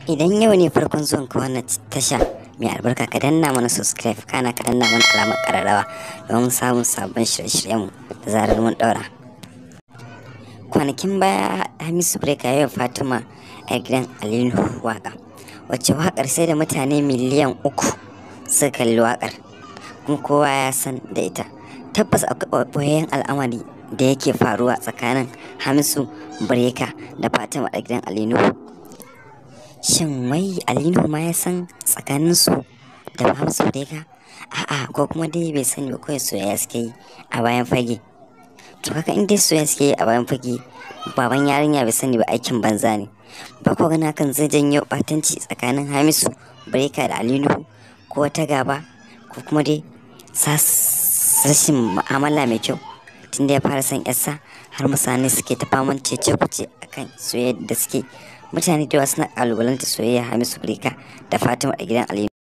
Idan yau ne farkon zuwan ka wannan tasha mai albarka, ka danna mana subscribe, kana ka danna mana alamar ƙararrawa don samun sabbin shirye-shiryenmu da zarar mun ɗaura. Kwanakin baya Hamisu Breaker ya yi wa Fatima a gidan Aliyu waƙa, wacce waƙar sai da mutane miliyan 3 suka kalli waƙar, kuma kowa ya san da ita. Tabbas akwai ɓoyayyen al'amari da yake faruwa tsakanin Hamisu Breaker da Fatima a gidan Aliyu. Shin wai Aliyu ma ya san tsakaninsu da Hamisu Breaker? A'a, ko kuma dai bai sani ba, kawai soyayya suke yi a bayan fage. To haka in dai soyayya suke yi a bayan fage, baban yarinya bai sani ba, aikin banza ne. Ba ko gana kan zai janyo ɓatanci tsakanin Hamisu Breaker da Aliyu, ko wata gaba, ko kuma dai rashin mu'amala mai kyau tunda ya fara son yarsa, har mutane suke ta faman cece-kuce akan soyayya da suke. Mutane da yawa suna kalubalanta soyayya Hamisu Breaker da Fatima a gidan Aliyu.